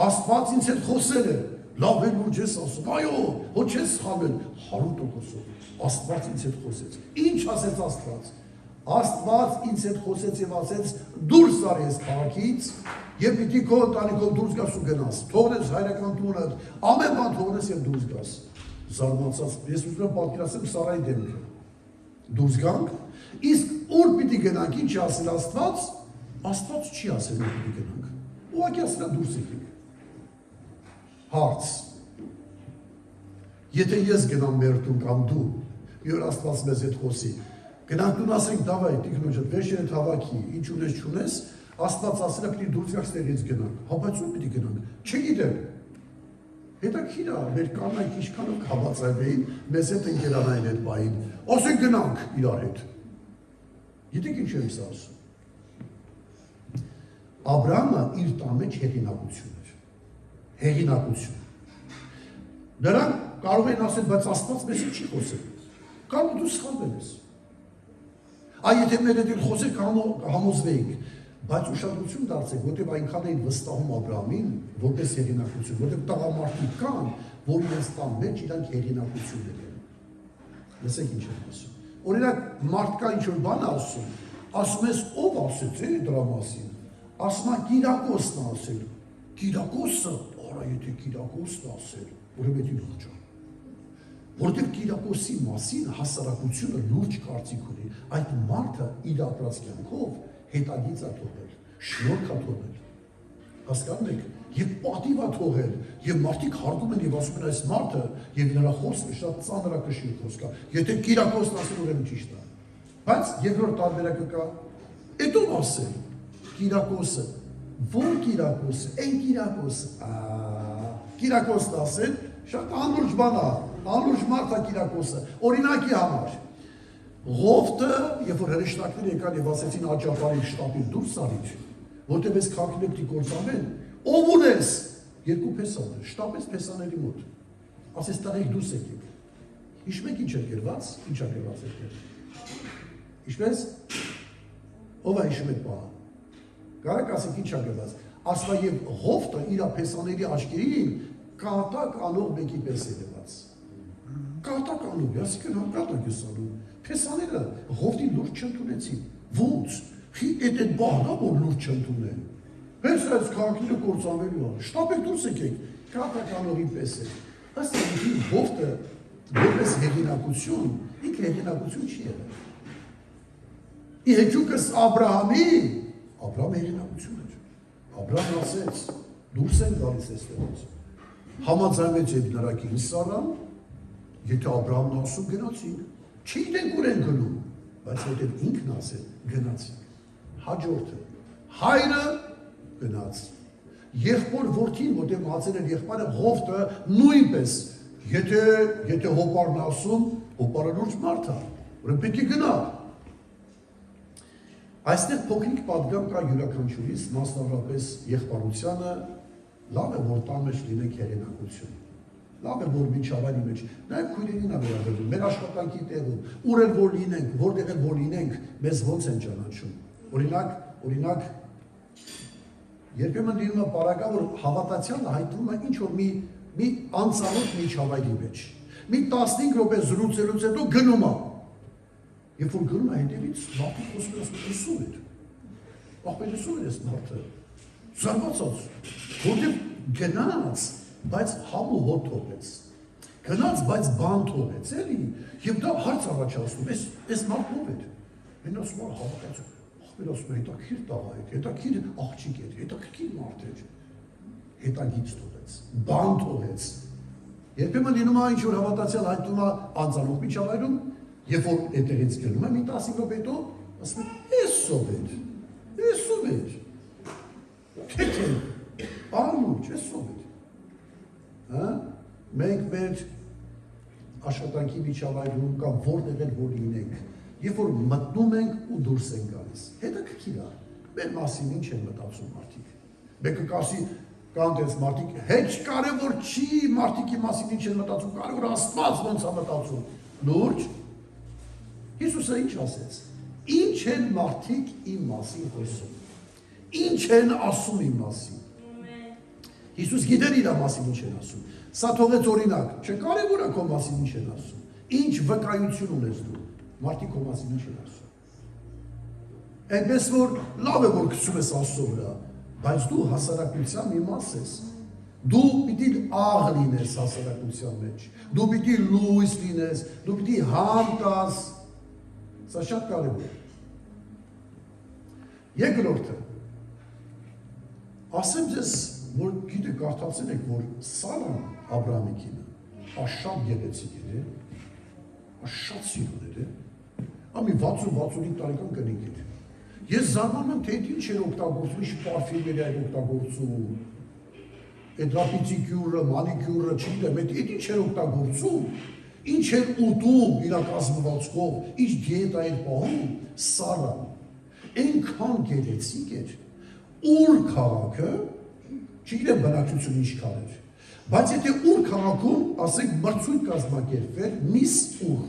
Աստված ինձ հետ խոսել է, լավ է լուրջ ես ասում, այո, ոչ ես սխալվել, 100%-ով, Աստված ինձ հետ խոսեց, ինչ ասեց Աստված, Աստված ինձ հետ խոսեց և ասեց, դուրս արի ես քաղաքից, և պիտի քո ընտանիքով դուրս գաս ու գնաս, թողնես հայրական տունը, ամեն բան թողնես և դուրս գաս, զարմացած, ես ուզում եմ պատկերացնեմ Սարայի դեմքը, դուրս գանք, իսկ ուր պիտի գնանք, ինչ ասել Աստված, Աստված չի ասել ուր պիտի գնանք, ուղղակի ասել է դուրս եկեք, հարց, եթե ես գնամ մեր տուն կամ դու, մի օր Աստված մեզ հետ խոսի, գնանք տուն ասենք դավայ, տիկնոջդ, վերջերը թավակի, ինչ ունես չունես, Աստված ասել է պիտի դուրս գաք ստեղից գնանք, հա բայց ուր պիտի գնանք, չգիտեմ, հետաքրքիր է, մեր կանայք ինչքանով հավատացվեին, մեզ հետ ընկերանային այդ բային, ասենք գնանք իրար հետ, գիտեք ինչ եմ սա ասում, Աբրահամը իր տան մեջ հեղինակություն էր, հեղինակություն, նրանք կարող են ասել, բայց Աստված մեզ չի խոսել, կարող դու սխալվել ես, եթե մեր հետ խոսենք համոզվեինք, բայց ուշադրություն դարձեք, որտեղ այնքան էին վստահում Աբրահամին, որպես հեղինակություն, որտեղ տղամարդիկ կան, որ իրենց տան մեջ իրանք հեղինակություն են։ Լսեք ինչ եմ ասում։ Օրինակ մարդկա ինչ-որ բան ասում ես ով ասեց դրա մասին, ասում է Կիրակոսն ասել, Կիրակոսը, արա եթե Կիրակոսն ասել, ուրեմն լուրջ է։ Որտեղ Կիրակոսի մասին հասարակությունը լուրջ կարծիք ունի, այդ մարդը իր ապրած կյանքով հետագիծ է թողել, շնորհք է թողել, հասկանում եք, և պատիվ է թողել, և մարդիկ հարգում են և ասում են այս մարդը, և նրա խոսքը շատ ծանրակշիռ խոսք է, եթե Կիրակոսն ասել ուրեմն ճիշտ է, բայց երկրորդ տարբերակը կա, էդ ով ասել, Կիրակոսը, ո՞ր Կիրակոսը, այն Կիրակոսը, Կիրակոսն ասել, շատ անլուրջ բան է, անլուրջ մարդ է Կիրակոսը, օրինակի համար, Ղովտը, երբ որ հրեշտակները եկան և ասեցին աճապարի շտապից դուրս արիր, որտեղ ես քաղաքին պիտի կործանեն, ով ունես, երկու փեսաներ, շտապեց փեսաների մոտ, ասեց տղեկ դուրս եկեք, հիշում եք ինչ է գրված, ինչ է գրված եկեք, հիշպես, ով է հիշում եք պահը, կարեք ասեք ինչ է գրված, ասվա և Ղովտը իր փեսաների աչքերին կատակ անող մեկի պես է գրված, կատակ անող, ասիկն հա կատակ ես անում, Փեսաները Ղովտի լուրջ չընդունեցին, ոնց, այդ բահնա, որ լուրջ չընդունեն, հենց այս քաղաքները կործանվելու է, շտապեք դուրս եկեք, կատականողի պես է, ըստ այնքան Ղովտը որպես հեղինակություն, ինքը հեղինակություն չի եղել, ի հեճուկս Աբրահամի, Աբրահամ հեղինակություն էր, Աբրահամ ասեց, դուրս են գալիս այստեղից, համաձայնվեց այդ նրա կին Սարան, եթե Աբրահամն ասում գնացինք, չգիտենք ուր են գնում, բայց որտեղ ինքն ասել գնացինք, հաջորդը, հայրը գնաց, եղբոր որդին, որտեղ մածել էր եղբայրը, Ղովտը նույնպես, եթե հոպարն ասում, հոպարը լուրջ մարդ է, ուրեմն պետք է գնա։ Այստեղ փոքրիկ պատգամ կա յուրաքանչյուրից, մասնավորապես եղբարությանը, լավ է, որ տան մեջ լինենք հեղինակություն։ Լավ է, որ միջավայրի մեջ, նաև քույրերին է վերաբերվում, մեր աշխատանքի տեղում, ուր էլ որ լինենք, որտեղ էլ որ լինենք, մեզ ոնց են ճանաչում։ Օրինակ, երբեմն լինում է պարագա, որ հավատացյալը հայտնվում է ինչ-որ մի անծանոթ միջավայրի մեջ։ Մի 15 րոպե զրուցելուց հետո գնում է։ Երբ որ գնում է հետևից, մարդիկ խոսում են, լսում էր։ Ախպեր լսում էր այս մարդը։ Զարմացած, որտեղ գնաց, բայց համ ու հոտ թողեց, գնաց, բայց բան թողեց, էլի, և դա հարց առաջացնում, ես մարդ ով էր, են ասում է հավատացում, ախպեր ասում է, հետաքրքիր տղա էր, հետաքրքիր աղջիկ էր, հետաքրքիր մարդ էր, հետագից թողեց, բան թողեց, երբեմն լինում է ինչ-որ հավատացյալ հայտնվում է անծանոթ միջավայրում, երբ որ այդտեղից գնում է, մի 10 րոպե հետո ասում է, էս ով էր, թեթև, անլուրջ, էս ով էր, մենք մեր աշխատանքի միջավայրում կամ որտեղ էլ որ լինենք, երբ որ մտնում ենք ու դուրս ենք գալիս, հետաքրքիր է, մեր մասին ինչ են մտածում մարդիկ, մեկը կասի, կան տես մարդիկ, հետ կարևոր չի մարդիկի մասին ինչ են մտածում, կարևոր Աստված ոնց է մտածում, լուրջ, Հիսուսը ինչ ասեց, ինչ են մարդիկ իմ մասին խոսում, ինչ են ասում իմ մասին, Հիսուս գիտեր իր մասին ինչ են ասում։ Սա թողեց օրինակ, չկարևոր է քո մասին ինչ են ասում։ Ինչ վկայություն ունես դու, մարդիկ քո մասին ինչ են ասում։ Այնպես որ լավ է որ գցում ես Աստծո վրա, բայց դու հասարակության մի մաս ես։ Դու պիտի աղ լինես հասարակության մեջ, դու պիտի լույս լինես, դու պիտի համ տաս։ Սա շատ կարևոր է։ Երկրորդը, ասեմ ձեզ, որ գիտեք, կարդացել եք, որ Սարան Աբրահամի կինը շատ գեղեցիկ էր, շատ սիրուն էր, ամի 60-65 տարեկան կնիկ էր։ Ես զարմանում եմ, թե ինչ էր օգտագործում, ինչ պարֆյումեր էր օգտագործում, այդ ռապիցիկյուրը, մանիկյուրը, չգիտեմ, այդ ինչ էր օգտագործում, ինչ էր ուտում իր կազմվածքով, ինչ դիետա էր պահում, Սարան այնքան գեղեցիկ էր, ուր քաղաքը, չգիտեմ բնակչությունը ինչքան էր, բայց եթե ուր քաղաքում, ասենք մրցույթ կազմակերպվեր, միս ուր,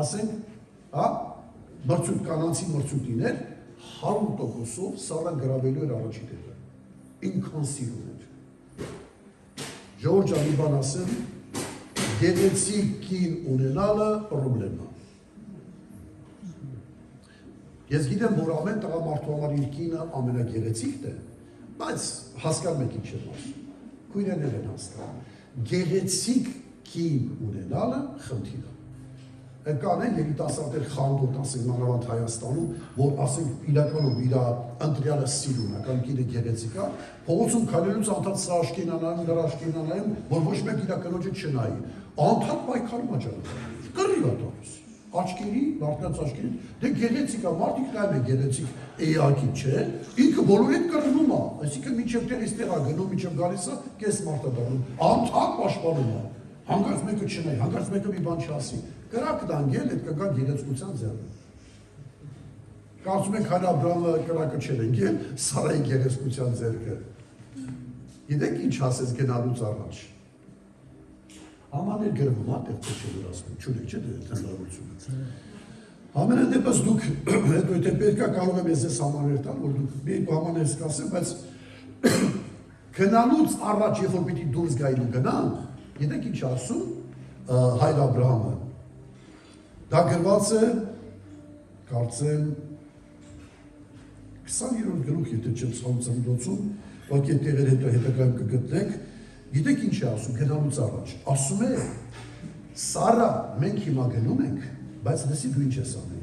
ասենք, մրցույթ կանանցի մրցույթ լիներ, 100%-ով Սարան գրավելու էր առաջի տեղը, ինքան սիրուն էր։ Ժողովուրդ ջան, մի բան ասեմ, գեղեցիկ կին ունենալը պրոբլեմ է։ Ես գիտեմ, որ ամեն տղամարդու համար իր կինը ամենագեղեցիկն է, բայց հասկանում եք ինչ եմ ասում, քույրերն են հասկանում։ Գեղեցիկ կին ունենալը խնդիր է։ Կան են երիտասարդներ խանդոտ, ասենք մանավանդ Հայաստանում, որ ասենք իրականում իր ընտրյալը սիրուն է, կամ կինը գեղեցիկ է, փողոցում քայլելուց անդադ սա աշկենանայում, դրա աշկենանայում, որ ոչ մեկ իր կնոջը չնայի։ Անդադ պայքարում է ճանապարհում։ Կռիվ է տալիս։ Աչքերի, մարդկանց աչքերի, դե գեղեցիկ է, մարդիկ նայում են գեղեցիկ էակի, չէ, ինքը բոլորի հետ կռվում է, այսինքն մինչև տեղ այստեղ է գնում, մինչև գալիս է, կես մարդ է դառնում, անդադ պաշտպանում է, հանկարծ մեկը չնայի, հանկարծ մեկը մի բան չասի, կրակ դանգել, այդ կգա գեղեցկության ձեռը։ Կարծում եք Հայր Աբրահամը կրակը չէր ընկել, Սարայի գեղեցկության ձեռքը։ Գիտեք ինչ ասեց գնալուց առաջ։ Ամաներ գրվում է, տեղ փոչելու ասում, չունեք չէ դե հնարավորությունը։ Ամենայն դեպս դուք հետո եթե պետք է կարող եմ ես ամաներ տալ, որ դուք մի ամաներ սկսեմ, բայց գնալուց առաջ երբ որ պիտի դուրս գայլու գնան, գիտեք ինչ ասում Հայր Աբրահամը։ Դա գրված է, կարծեմ 20-րդ գլուխ, եթե չեմ սխալվում, բայց այդ տեղեր հետագայում կգտնենք, գիտեք ինչ է ասում, գնալուց առաջ, ասում է, Սարա, մենք հիմա գնում ենք, բայց լսի դու ինչ ես անելու։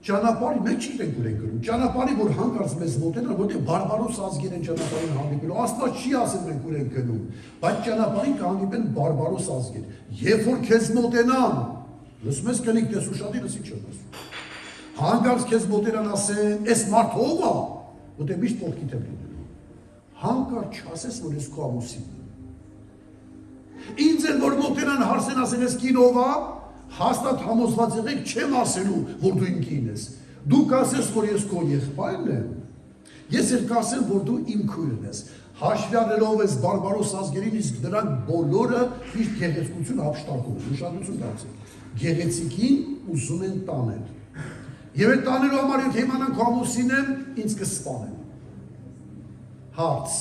Ճանապարհի մենք չգիտենք ուր ենք գնում, ճանապարհի որ հանկարծ մեզ մոտենա, որտեղ բարբարոս ազգեր են ճանապարհին հանդիպելու, Աստված չի ասել մենք ուր ենք գնում, բայց ճանապարհին կհանդիպեն բարբարոս ազգեր, երբ որ քեզ մոտենան, լսում ես կնիկ տեսուշատի լսի չեմ ասում, հանկարծ քեզ մոտենան ասեն, այս մարդ ով է, որտեղ միշտ կողքիդ եմ լինելու, հանկարծ չասես, որ ես քո ամուսինն եմ։ Ինձ էլ որ մոտենան հարցեն ասեն, ես կին ով է, հաստատ համոզված եղեք, չեմ ասելու, որ դու իմ կին ես։ Դու կասես, որ ես քո եղբայրն եմ, ես էլ կասեմ, որ դու իմ քույրն ես։ Հաշվի առնելով ես բարբարոս ազգերին, իսկ նրանք բոլորը միշտ գեղեցկություն հափշտակում են, ուշադրություն դարձեք։ Գեղեցիկին ուզում են տանել։ Եվ այդ տանելու համար եթե իմանան քո ամուսին եմ, ինձ կսպանեն։ Հարց։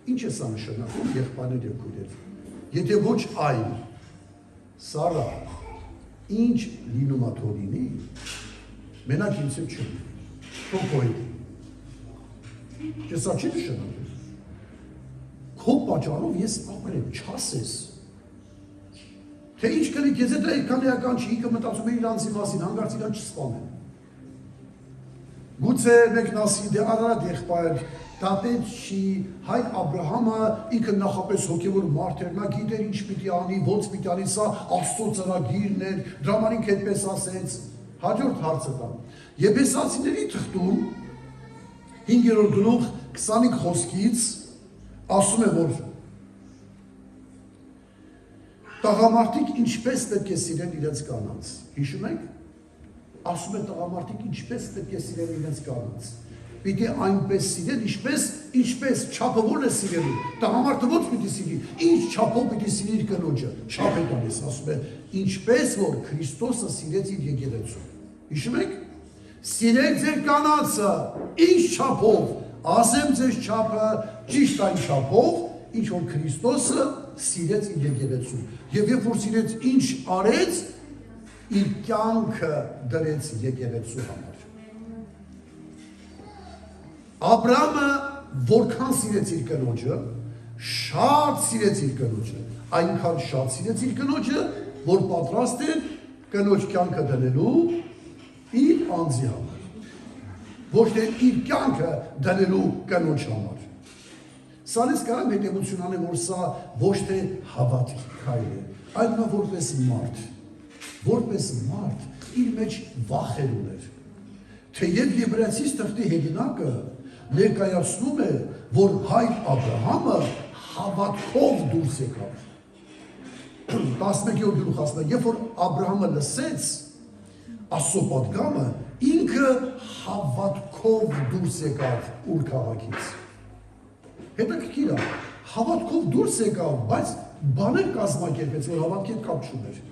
Ինչ է սա նշանակում եղբայրներ եւ քույրեր։ Եթե ոչ այլ, Սարա, ինչ լինում է թող լինի, մենակ ինձ եմ չլինի, թող քո հետ։ Չէ, սա չի նշանակում։ Քո պատճառով ես ապրեմ, չասես։ Թե ինչ կլի, քեզ հետ այդքան էական չի, ինքը մտածում է իր անձի մասին, հանկարծ իրան չսպանեն։ Գուցե մեկն ասի, դե Արարատ եղբայր, դատեց չի, Հայր Աբրահամը ինքը նախապես հոգևոր մարդ էր, նա գիտեր ինչ պիտի անի, ոնց պիտի անի, սա Աստծո ծրագիրն էր, դրա համար ինքը այդպես ասեց։ Հաջորդ հարցը տա։ Եփեսացիների թղթում 5-րդ գլուխ 25 խոսքից ասում է, որ տղամարդիկ ինչպես պետք է սիրեն իրենց կանանց։ Հիշում եք։ Ասում է տղամարդիկ ինչպես պետք է սիրեն իրենց կանանց։ Պիտի այնպես սիրեն, ինչպես չափը ո՞րն է սիրելու։ Տղամարդը ո՞նց պիտի սիրի։ Ինչ չափով պիտի սիրի իր կնոջը։ Չափ է տալիս, ասում է, ինչպես որ Քրիստոսը սիրեց իր եկեղեցուն։ Հիշում եք։ Սիրեք ձեր կանանցը, ինչ չափով, ասեմ ձեզ չափը ճիշտ այն չափով, ինչ որ Քրիստոսը սիրեց իր եկեղեցուն։ Եվ երբ որ սիրեց, ինչ արեց, իր կյանքը դրեց եկեղեցու համար։ Աբրահամը որքան սիրեց իր կնոջը, շատ սիրեց իր կնոջը, այնքան շատ սիրեց իր կնոջը, որ պատրաստ էր կնոջ կյանքը դնելու իր անձի համար, ոչ թե իր կյանքը դնելու կնոջ համար։ Սալիս կարամ հետևություն անեմ, որ սա ոչ թե հավատքի քայլ է, այլ նա որպես մարդ իր մեջ վախեր ուներ։ Թեև Եբրայեցիս թղթի հեղինակը ներկայացնում է, որ հայր Աբրահամը հավատքով դուրս եկավ։ 11-րդ գլուխ ասում է, երբ որ Աբրահամը լսեց Աստծո պատգամը, ինքը հավատքով դուրս եկավ ուր քաղաքից։ Հետաքրքիր է, հավատքով դուրս եկավ, բայց բաներ կազմակերպեց, որ հավատքի հետ կապ չուներ։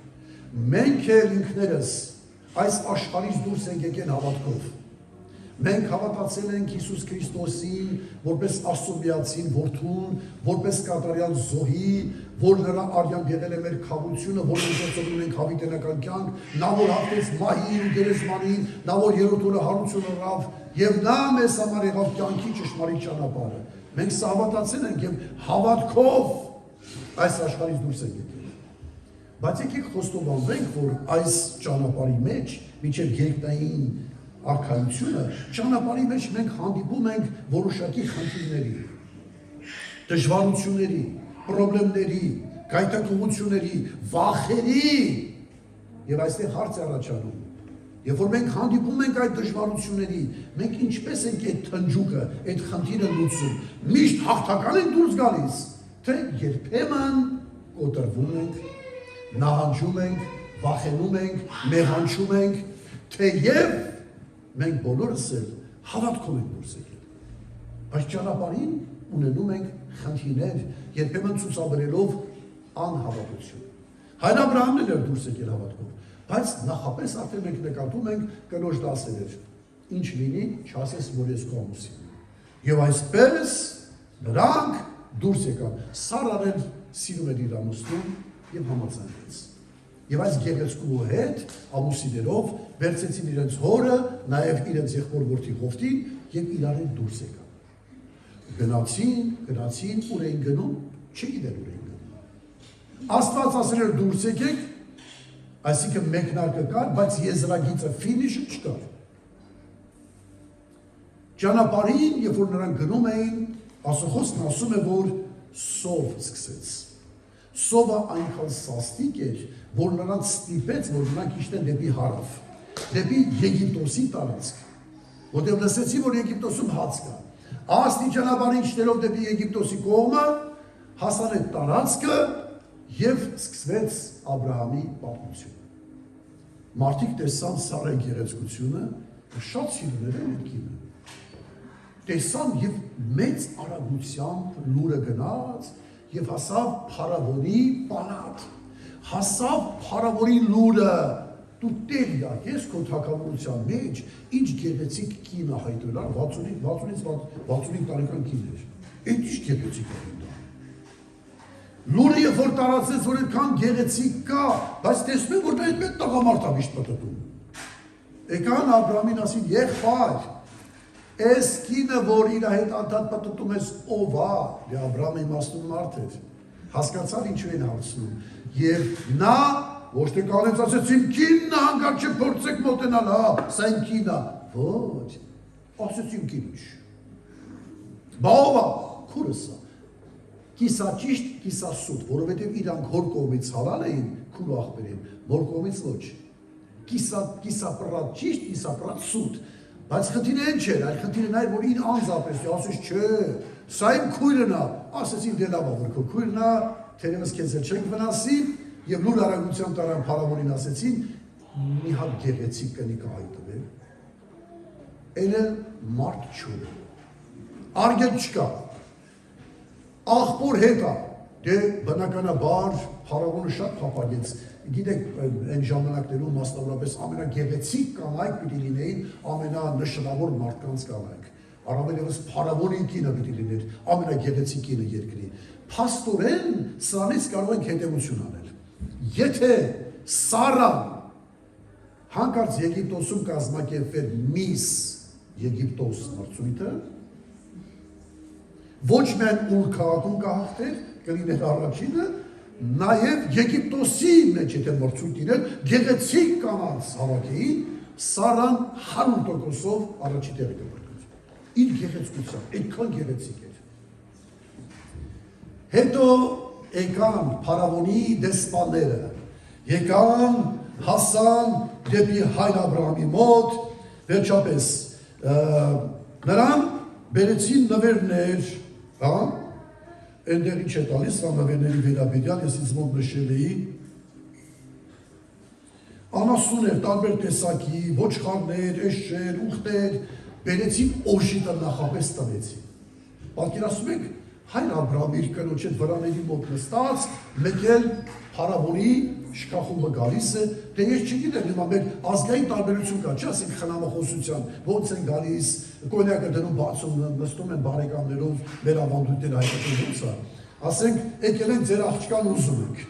Մենք էլ ինքներս այս աշխարհից դուրս ենք եկել հավատքով։ Մենք հավատացել ենք Հիսուս Քրիստոսին, որպես Աստծո միածին որդուն, որպես կատարյալ զոհի, որ նրա արյան եղել է մեր քավությունը, որ միջոցով ունենք հավիտենական կյանք, նա որ հաղթեց մահին ու գերեզմանին, նա որ երրորդ օրը հարություն առավ, եւ նա մեզ համար եղավ կյանքի ճշմարիտ ճանապարհը։ Մենք սա հավատացել ենք եւ հավատքով այս աշխարհից դուրս ենք եկել։ Բայց եկեք խոստովանենք, որ այս ճանապարհի մեջ, մինչև երկնային արքայությունը, ճանապարհի մեջ մենք հանդիպում ենք որոշակի խնդիրների, դժվարությունների, պրոբլեմների, գայթակղությունների, վախերի, եւ այստեղ հարց է առաջանում։ Երբ որ մենք հանդիպում ենք այդ դժվարությունների, մենք ինչպես ենք այդ թնջուկը, այդ խնդիրը լուծում, միշտ հաղթական ենք դուրս գալիս, թե երբեմն կոտրվում ենք, նահանջում ենք, վախենում ենք, մեղանչում ենք, թեև մենք բոլորս էլ հավատքով ենք դուրս եկել։ Բայց ճանապարհին ունենում ենք խնդիրներ, երբեմն ցուցաբերելով անհավատություն։ Հայր Աբրահամն էլ էր դուրս եկել հավատքով, բայց նախապես արդեն մենք նկատում ենք կնոջ դասեր, ինչ լինի, չասես, որ ես քո ամուսինն եմ։ Եվ այսպես նրանք դուրս եկան։ Սարան էլ սիրում էր իր ամուսնուն եւ համաձայնվեց։ Եվ այս գեղեցկու հետ ամուսիներով վերցեցին իրենց հորը, նաև իրենց եղբոր որդի Ղովտին եւ իրար հետ դուրս եկան։ Գնացին, ուր էին գնում, չգիտեն ուր էին գնում։ Աստված ասել էր դուրս եկեք, այսինքն մեկնարկը կար, բայց եզրագիծը ֆինիշը չկար։ Ճանապարհին, երբ որ նրանք գնում էին, Աստծո ասում է, որ սով սկսեց։ Սովը այնքան սաստիկ էր, որ նրանց ստիպեց, որ նրանք իջնեն դեպի հարավ, դեպի Եգիպտոսի տարածք, որտեղ լսեցի, որ Եգիպտոսում հաց կա։ Աստիճանաբար իջնելով դեպի Եգիպտոսի կողմը, հասան այդ տարածքը եւ սկսվեց Աբրահամի պատմությունը։ Մարդիկ տեսան Սարայի գեղեցկությունը, շատ սիրուն էր այդ կինը։ Տեսան եւ մեծ արագությամբ լուրը գնաց եւ հասավ փարավոնի պալատ, հասավ փարավոնի լուրը, դու տեր յակ ես քո թագավորության մեջ, ինչ գեղեցիկ կին է հայտնվել, 65 տարեկան կին էր, այդ ինչ գեղեցիկ է դա։ Լուրը երբ որ տարածեց, որ այդքան գեղեցիկ կա, բայց տեսնում որ դա այդպես տղամարդ է միշտ պտտում։ Եկան Աբրահամին ասին, եղբայր, այս կինը, որ իր հետ անդադ պտտում ես, ով է, Աբրահամը իմաստուն մարդ էր, հասկացավ ինչու են հարցնում, եւ նա ոչ թե կանեց ասեց իմ կինն է, հանգար չփորձեք մոտենալ, հա, սա իմ կինն է, ոչ, ասեց իմ կինը, բա ով է, քուրս է, կիսա ճիշտ, կիսա սուտ, որովհետև իրանք հոր կողմից հալալ էին, քուր աղբերին, որ կողմից ոչ, կիսա պրատ ճիշտ, կիսա պրատ սուտ, բայց խնդիրը են չէր, այլ խնդիրը նա էր, որ իր անձապես, ասեց չէ, սա իմ քույրն է, ասեցին դե լավ է, որ քո քույրն է, թերևս քեզ էլ չենք վնասի, եւ լուր արագության տարան փարավոնին ասեցին, մի հատ գեղեցիկ կնիկ հայտնվել, էլ մարդ չունի, արգել չկա, աղբոր հետ է, դե բնականաբար փարավոնը շատ փափագեց, գիտեք այն ժամանակներում մասնավորապես ամենագեղեցիկ կանայք պիտի լինեին ամենանշանավոր մարդկանց կանայք, առավել ևս փարավոնի կինը պիտի լիներ, ամենագեղեցիկ կինը երկրի։ Փաստորեն սրանից կարող ենք հետևություն անել։ Եթե Սարան հանկարծ Եգիպտոսում կազմակերպվեր միս Եգիպտոս մրցույթը, ոչ միայն ուր քաղաքում կհաղթեր, կլիներ առաջինը, նաև Եգիպտոսի մեջ եթե մրցույթ իրեր, գեղեցիկ կանանց հավաքեին, Սարան 100%-ով առաջի տեղը կբրկվեր։ Իր գեղեցկությամբ, այդքան գեղեցիկ էր։ Հետո եկան փարավոնի դեսպանները, եկան հասան դեպի հայր Աբրահամի մոտ, վերջապես նրան բերեցին նվերներ, այնտեղ ինչ է տալիս, սա նվերների վերաբերյալ, ես ինձ մոտ նշել էի, անասուններ, տարբեր տեսակի, ոչխարներ, էշեր, ուղտեր, բերեցին օժիտը նախապես տվեցին։ Պատկերացնում եք, հայր Աբրահամի իր կնոջ հետ վրաների մոտ նստած, մեկ էլ փարավոնի շքախումբը գալիս է, դե ես չգիտեմ, հիմա մեր ազգային տարբերություն կա, չի ասենք խնամախոսության, ոնց են գալիս, կոնյակը դնում բացում, նստում են բարեկամներով, մեր ավանդույթները հայտնվում ոնց է, ասենք եկել են ձեր աղջկան ուզում եք,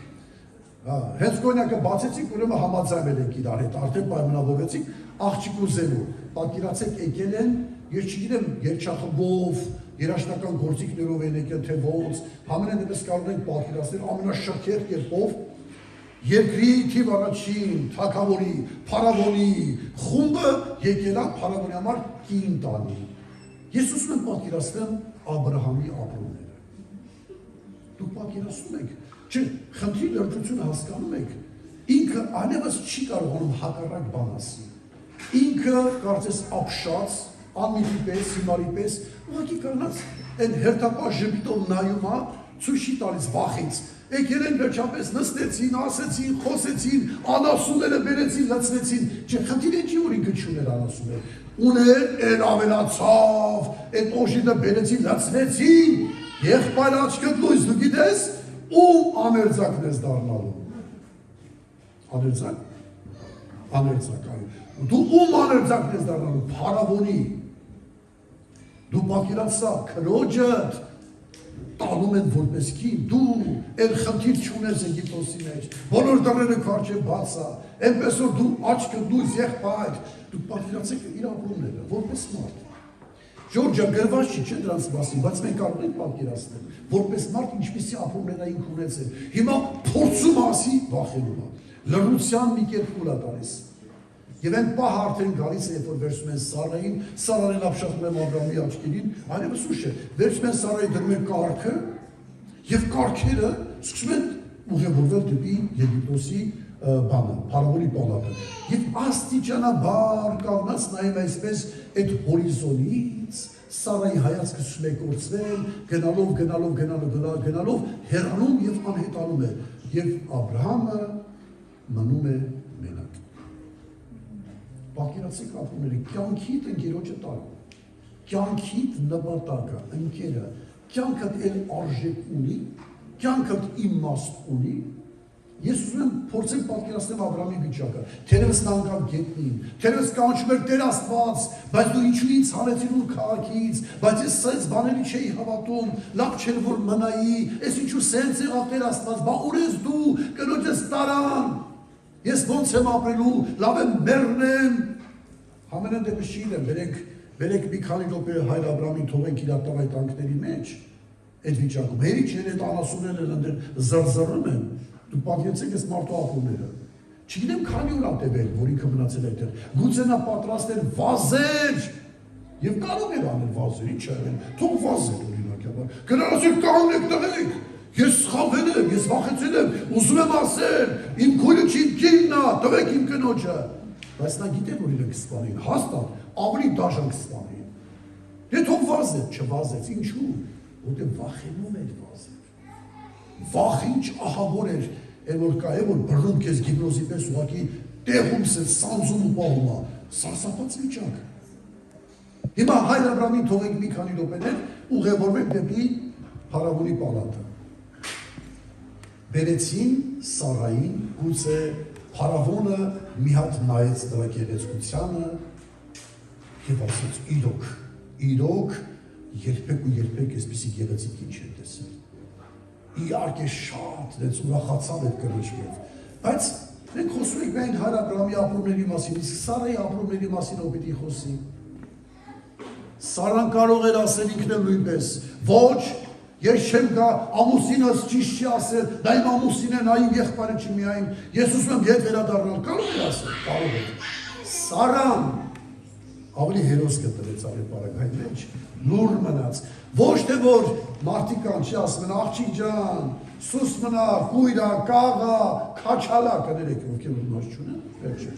հենց կոնյակը բացեցիք, ուրեմն համաձայնել ենք իրար հետ, արդեն պայմանավորվեցիք աղջիկ ուզելու, պատկերացեք եկել են, ես չգիտեմ, երգչախմբով, երաժշտական գործիքներով են եկել, թե ոնց, համենայն դեպս կարող ենք պատկերացնել ամենաշքեղ կերպով երկրի թիվ առաջին, թագավորի, փարավոնի խումբը եկել է փարավոնի համար կին տանի։ Ես ուզում եմ պատկերացնեմ Աբրահամի ապրումները։ Դուք պատկերացնում եք, չէ, խնդրի լրջությունը հասկանում եք, ինքը այլևս չի կարողանում հակառակ բան ասի։ Ինքը կարծես ապշած, անմիջի պես, հիմարի պես, ուղղակի կանած այն հերթապաշ ժպիտով նայում է, ցույց չի տալիս վախից։ Եկել են վերջապես նստեցին, ասեցին, խոսեցին, անասունները բերեցին, լցնեցին, չէ, խնդիրը չի որ ինքը չուներ անասուններ, ուներ, այն ավելացավ, այդ օժիտը բերեցին, լցնեցին, եղբայր աչքդ լույս, դու գիտես, ում աներձակն ես դառնալու։ Աներձակ։ Դու ում աներձակն ես դառնալու, փարավոնի։ Դու պատկերացա, քրոջդ տանում են որպես կին, դու էլ խնդիր չունես Եգիպտոսի մեջ, բոլոր դռները քո առջև բաց է, այնպես որ դու աչքը դույս եղբայր, դու պատկերացեք իր ապրումները, որպես մարդ։ Ժորջը գրված չի, չէ դրանց մասին, բայց մենք կարող ենք պատկերացնել, որպես մարդ ինչպիսի ապրումներ ինք ունեցել։ Հիմա փորձում ասի վախենում է, լռության մի կերպ ուլ է տալիս։ Եվ այն պահ արդեն գալիս է, երբ որ վերցում են Սարային, Սարան էլ ապշախում են Աբրահամի աչքերին, այլևս ուշ է, վերցում են Սարայի դնում են կառքը, եւ կառքերը սկսում են ուղևորվել դեպի Եգիպտոսի բանը, փարավոնի պալատը։ Եվ աստիճանաբար կանգնած նայում այսպես այդ հորիզոնից Սարայի հայացքը սկսում է կորցվել, գնալով, հեռանում եւ անհետանում է, եւ Աբրահամը մնում է մենակ։ Պատկերացեք ապրումները, կյանքիդ ընկերոջը տարում, կյանքիդ նպատակը, ընկերը, կյանքդ էլ արժեք ունի, կյանքդ իմաստ ունի, ես ուզում եմ փորձեմ պատկերացնել Աբրահամի վիճակը, թերևս նա անգամ գետնին, թերևս կանչում էր Տեր Աստված, բայց դու ինչու ինձ հանեցիր ու քաղաքից, բայց ես սենց բաների չէի հավատում, լավ չէր որ մնայի, ես ինչու սենց եղավ Տեր Աստված, բա ուր ես դու, կնոջս տարան, ես ոնց եմ ապրելու, լավ եմ մեռնեմ, համենայն դեպս չի իրեմ, բերեք մի քանի րոպե հայր Աբրահամին թողենք իր տղայտանքների մեջ, այդ վիճակում, հերի չէր այդ անասուններն են ընդեր զրզռում են, դու պատկերացեք այս մարդու ապրումները, չգիտեմ քանի օր ատևել, որ ինքը մնացել այդտեղ, գուցե նա պատրաստ էր վազեր, եւ կարող էր անել վազեր, ինչ արել, թող վազեր օրինակաբար, գնացեք կանգնեք տղեկ, ես սխալվել եմ, ես վախեցել եմ, ուզում եմ ասել, իմ քույրը չի իմ կինն է, տվեք իմ կնոջը, բայց նա գիտեր որ իրեն կսպանեին, հաստատ, ավելի դաժան կսպանեին, դե թող վազեր, չվազեց, ինչու, որտեղ վախենում էր վազեր, վախ ինչ ահավոր էր, այն որ կա է, որ բռնում քեզ գիպնոզի պես ուղղակի տեղում սեր սանձում ու պահում է, սարսափած վիճակ։ Հիմա հայր Աբրահամին թողենք մի քանի րոպեներ, ուղևորվենք դեպի փարավոնի պալատը։ Բերեցին Սարային, գուցե փարավոնը մի հատ նայեց դրա գեղեցկությանը եւ ասեց՝ իրոք երբեք ու երբեք այսպիսի գեղեցիկ ինչ չեն տեսել։ Իհարկե շատ դες ուրախացավ այդ կրոջով, բայց մենք խոսում ենք միայն Հայր Աբրահամի ապրումների մասին, իսկ Սարայի ապրումների մասին ով պիտի խոսի։ Սարան կարող էր ասել ինքն էլ նույնպես, ոչ, ես չեմ գա, ամուսինս ճիշտ չի ասել, դա իմ ամուսինն է, նա իմ եղբայրը չի միայն, ես ուզում եմ ետ վերադառնալ, կարող էր ասել, կարող էր։ Սարան ավելի հերոս գտնվեց ավելի պարագային մեջ, լուր մնաց, ոչ թե որ մարդիկ կան չի ասում են աղջիկ ջան, սուս մնա, կույրա, կաղա, քաչալա, կներեք ովքեր ուրմաշ չունեն, վերջը։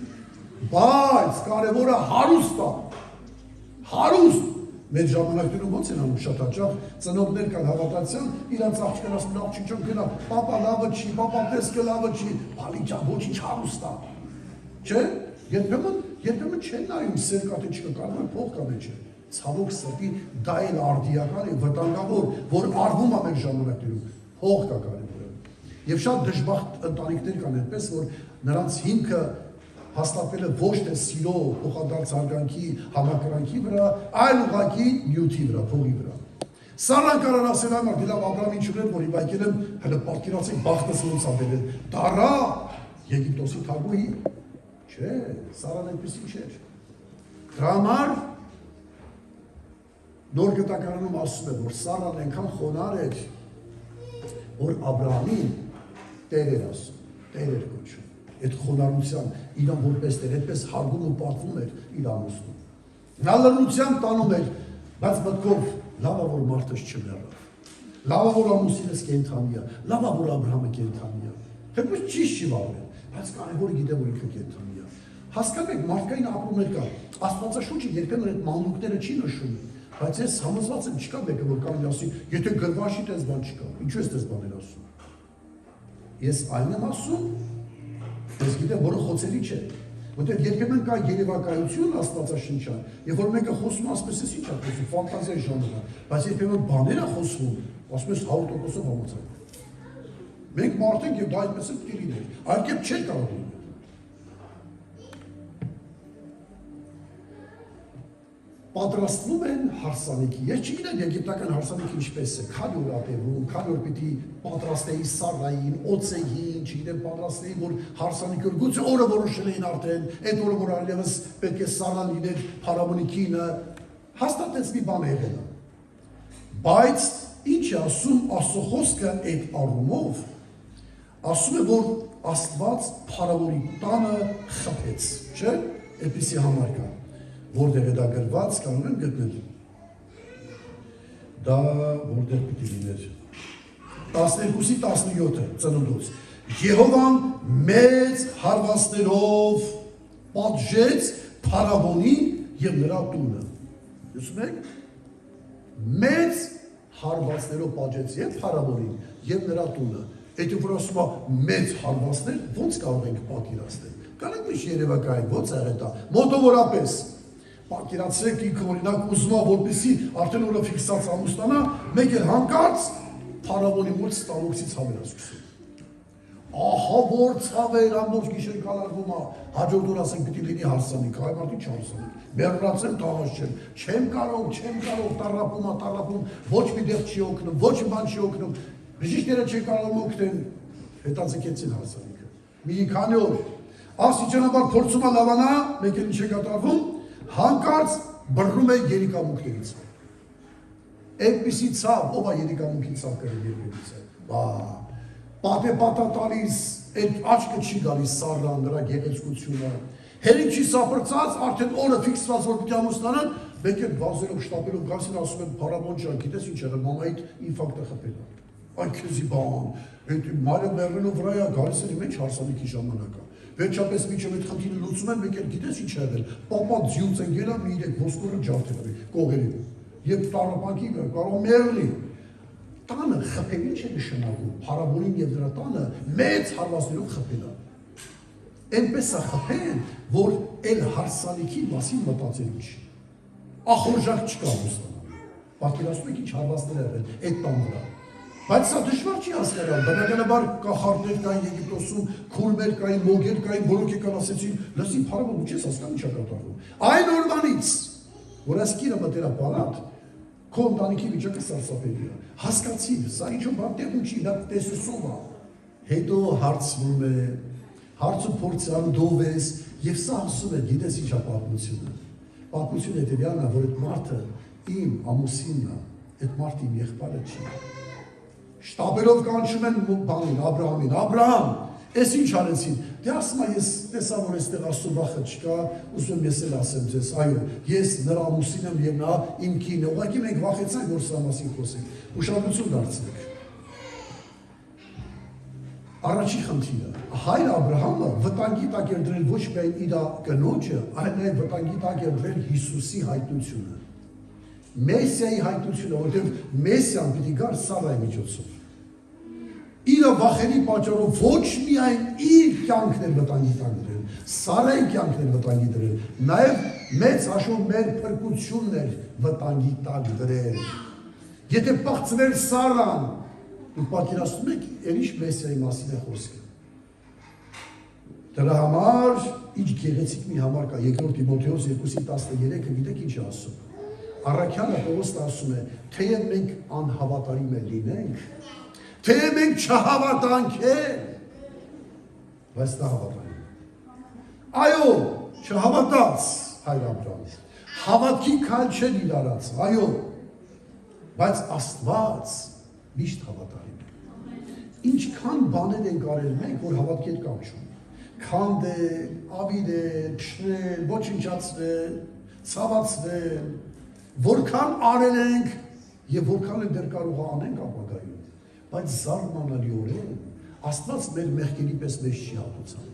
Բայց կարևորը հարուստա, հարուստ, մեր ժամանակներում ոնց են անում շատ հաճախ, ծնողներ կան հավատացյան, իրանց աղջիկն ասում են աղջիկ ջան գնա, պապա լավը չի, պապա տեսքը լավը չի, բալի ջան ոչինչ հարուստ է։ Չէ՞, երբեմն չեն նայում սերկատի չկա, կարող է փող կա մեջը։ Ցավոք սրտի դա էլ արդիական է, վտանգավոր, որ արվում է մեր ժամանակներում, փող կա կարևորը։ Եվ շատ դժբախտ ընտանիքներ կան այդպես, որ նրանց հիմքը հաստատվել է ոչ թե սիրո, փոխադարձ հարգանքի, համակրանքի վրա, այլ ուղղակի նյութի վրա, փողի վրա։ Սարան կարող ասել այն մարդի լավ Աբրահամ ինչ ուներ, որ իմ եկել եմ, հələ պատկերացեք բախտս ոնց ա բերել։ Դառա Եգիպտոսի թագուհի։ Չէ, Սարան այդպեսին չէր։ Դրա համար նոր գտակարանում ասում է, որ Սարան այնքան խոնար էր, որ Աբրահամին Տեր էր ասում, Տեր էր կոչում։ Այդ խոնարհության իրան որպես Տեր, այդպես հարգում ու պատվում էր իր ամուսնուն։ Նա լռությամբ տանում էր, բայց մտքով լավա որ մարդս չմեռավ, լավա որ ամուսինս կենդանի է, լավա որ Աբրահամը կենդանի է, թեպուզ ճիշտ չի վարվել, բայց կարևորը գիտե որ ինքը կենդանի է։ Հասկանում եք, մարդկային ապրումներ կա, Աստվածաշունչը երբեմն այդ մանրուքները չի նշում, բայց ես համոզված եմ չկա մեկը որ կարող ասի, եթե գրվաշի տես բան չկա, ինչու ես տես բաներ ասում։ Ես այն եմ ասում, ես գիտեմ, որը խոցելի չէ, որտեղ երբեմն կա երևակայություն աստվածաշնչյան, եւ որ մեկը խոսում ասպես է ինչ է խոսում, ֆանտազիայի ժանրը, բայց երբեմն բաներ է խոսում, ասում ես 100%-ով համոզել։ Մենք մարդ ենք եւ դա այդպես է պիտի լինի, այլ կերպ չէ կարող լինել։ Պատրաստվում են հարսանիքի, ես չգիտեմ եգիպտական հարսանիքը ինչպես է, քանի օր ապրում, քանի օր պիտի պատրաստեի Սարային, օծեին, չգիտեմ պատրաստեի, որ հարսանիքը գուցե օրը որոշել էին արդեն, այդ օրը որ այլևս պետք է Սարան լիներ փարավոնի կինը, հաստատեց մի բան եղել է։ Բայց ինչ է ասում Աստծո խոսքը այդ առումով, ասում է, որ Աստված փարավոնի տանը խփեց, չէ՞, այդպիսի համար կա։ Որտեղ է դա գրված, կարող եմ գտնել։ Դա որտեղ պիտի լիներ։ 12-ի 17-ը ծնունդոց։ Եհովան մեծ հարվածներով պատժեց փարավոնին եւ նրա տունը։ Լսում եք։ Մեծ հարվածներով պատժեց եւ փարավոնին եւ նրա տունը։ Այդ որ ասում է մեծ հարվածներ, ո՞նց կարող ենք պատկերացնել։ Կարող եք երևակայել, ո՞նց է դա։ Մոտավորապես Պատկերացրեք ինքը օրինակ ուզում է որպեսի արդեն օրը ֆիքսած ամուսնանա, մեկ էլ հանկարծ փարավոնի մոտ ստալոքսի ցավեր ասում։ Ահա որ ցավեր ամբողջ գիշեր կալարվում է, հաջորդ օր ասենք պիտի լինի հարսանիք, այ մարդի չհարսանիք։ Մեռնացել տաղաս չեմ կարող, տարապում, ոչ մի դեղ չի օգնում, ոչ մի բան չի օգնում։ Բժիշկները չեն կարող օգնել, հետաձգեցին հարսանիքը։ Մի քանի օր աստիճանաբար փորձում է լավանա, մեկ էլ ինչ է կատարվում, հանկարծ բռնում է երիկամուկներից։ Այդպիսի ցավ, ով է երիկամուկի ցավ կրել երբևիցե։ Պատե տալիս, այդ աչքը չի գալիս Սարան, նրա գեղեցկությունը։ Հերիք չի սափրծած, արդեն օրը ֆիքսված որ պիտի ամուսնանան, մեկ էլ վազելով շտապելով գալիս ասում են փարավոն ջան, գիտես ինչ եղել, մամայիդ ինֆարկտը խփել է։ Այն քեզի բան, այդ մարը մեռնելու վրա է գալիս է ինչ հարսանիքի ժամանակա։ Վերջապես միջև այդ խնդիրը լուծում են, մեկ էլ գիտես ինչ եղել, պապա ձյուց են գելա մի իրեք ոսկորը ջարդել է կողերին, և տարապանքի կարող մեղլի, տանը խպել ինչ է նշանակում, փարավոնին և դրա տանը մեծ հարվածներով խպել է, այնպես է խպել, որ էլ հարսանիքի մասին մտածել չի, ախորժակ չկա ամուսնանալ, պատկերացնում եք ինչ հարվածներ եղել, այդ տան վրա, բայց սա դժվար չի հասկանալ, բնականաբար կախարդներ կային Եգիպտոսում, քուրմեր կային, մոգեր կային, որոնք եկան ասեցին, լսի փարավոն ու չես հասկանում ինչ է կատարվում։ Այն օրվանից որ այս կիրը մտերա պալատ, քո ընտանիքի վիճակը սարսափելի է։ Հասկացիր, սա ինչ բան տեղում չի, դա տեսուսով է։ Հետո հարցնում է, հարցը փորձան դով ես, եւ սա ասում է, գիտես ինչ է պատմությունը։ Պատմությունը հետեւյալն է, որ այդ մարդը իմ ամուսինն է, այդ մարդը իմ եղբայրը չի։ Շտաբերով կանչում են բանին, Աբրահամին, Աբրահամ, ես ինչ արեցին։ Դե ասում է, ես տեսա, որ այստեղ Աստծո վախը չկա, ուզում ես էլ ասեմ ձեզ, այո, ես նրա ամուսինն եմ եւ նա իմ կինը։ Ուղղակի մենք վախեցանք, որ սա մասին խոսենք։ Ուշադրություն դարձնենք։ Առաջի խնդիրը, հայր Աբրահամը վտանգի տակ էր դրել ոչ միայն իր կնոջը, այլ նաև վտանգի տակ էր դրել Հիսուսի հայտնությունը։ Մեսիայի հայտնությունը, որտեղ Մեսիան պիտի գար Սարայի միջոցով։ Իր վախերի պատճառով ոչ միայն իր կյանքն էր վտանգի տակ դրել, Սարայի կյանքն էր վտանգի դրել, նաև մեծ հաշվով մեր փրկությունն էր վտանգի տակ դրել։ Եթե պաղծվեր Սարան, ու պատկերացնում եք, ինչ Մեսիայի մասին է խոսքը։ Դրա համար ինչ գեղեցիկ մի համար կա, 2 Տիմոթեոս 2:13-ը գիտեք ինչ է ասում։ Առաքյալը Պողոսն ասում է, թեև մենք անհավատարիմ լինենք, թեև մենք չհավատանք բայց դա հավատարիմ։ Այո, չհավատաց հայր Աբրահամ, հավատքի քայլ չեն իրարած, այո, բայց Աստված միշտ հավատարիմ է։ Ինչքան բաներ ենք արել մենք, որ հավատքի հետ կանչում։ Քանդել, ավիրել, փշնել, ոչնչացնել, ցավացնել, որքան արել ենք եւ որքան էլ դեռ կարող անենք ապագայում, բայց զարմանալիորեն Աստված մեր մեղքերի պես մեզ չի հատուցան։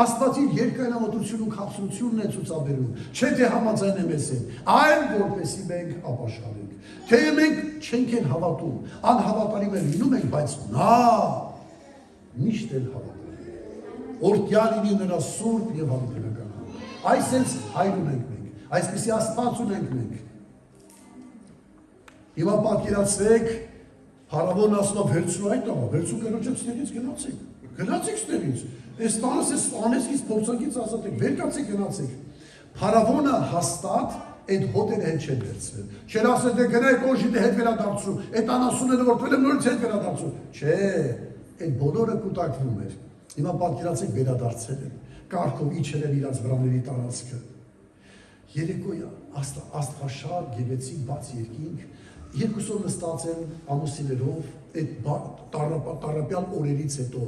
Աստված իր երկայնամտությունն ու քաղցրությունն է ցուցաբերում, չէ թե համաձայն է մեզ հետ, այլ որպեսզի մենք ապաշխարենք։ Թեև մենք չենք են հավատում, անհավատարիմ են լինում ենք, բայց նա միշտ էլ հավատում։ Օրհնյալ լինի նրա սուրբ եւ հավիտենական անունը։ Այսպես հայր ունենք մենք, այսպեսի Աստված ունենք մենք։ Հիմա պատկերացրեք, Փարավոնը ասում է վերցրու այդ տղա, վերցրու կնոջը ստերից գնացեք ստերից։ Այս տանս էս անեսքից փորձանքից ազատեք, վեր կացեք գնացեք։ Փարավոնը հաստատ այդ հոտերը հետ չէր վերցրել։ Չէր ասել դե գնայք օժի դե հետ վերադարձու, այդ անասունները որտվել են նորից հետ վերադարձու։ Չէ, այդ բոլորը կուտակվում էր։ Հիմա պատկերացեք վերադարձել են, կարգով իջել են իրաց վրաների տարածքը։ Երեկոյա աստղաշար գեղեցիկ բաց երկինք, երկուսով նստած են ամուսիններով, այդ տառապյալ օրերից հետո,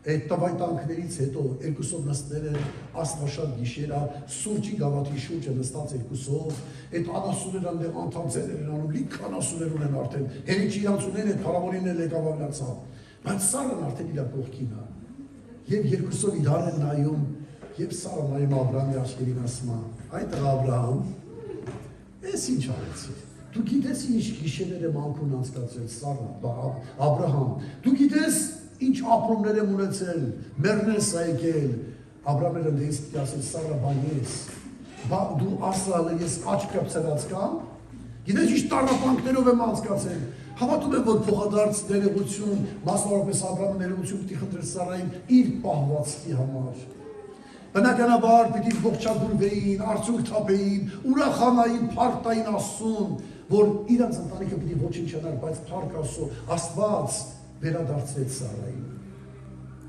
այդ տվայտանքներից հետո երկուսով նստել են աստղաշար գիշերա, սուրճի գավաթի շուրջը նստած երկուսով, այդ անասունները այնտեղ անթանձեր են անում, լիք անասուններ ունեն արդեն, հերիք իրանց ունեն, այդ փարավոնին էլ եկավարացավ, բայց Սարան արդեն իր կողքին է, եւ երկուսով իրար են նայում, եւ Սարան նայում Աբրահամի աչքերին ասում է, այդ Աբրահամ, ես ինչ արեցի։ Դու գիտես ինչ գիշերներ եմ անքուն անցկացրել Սարան, Աբրահամ, դու գիտես ինչ ապրումներ եմ ունեցել, մեռնես եկել, Աբրահամը դες պիտի ասել Սարա բա ես, դու ասալ ես աչքը ցած կամ, գիտես ինչ տառապանքներով եմ անցկացել, հավատում եմ որ փոխադարձ ներողություն, մասնավորապես Աբրահամը ներողություն պիտի խնդրեր Սարային իր պահվածքի համար։ Բնականաբար պիտի ողջագուրվեին, արցունք թափեին, ուրախանային, փառք տային Աստծուն, որ իրանց ընտանիքը պիտի ոչնչանար, բայց փառք Աստծո, Աստված վերադարձրեց Սարային։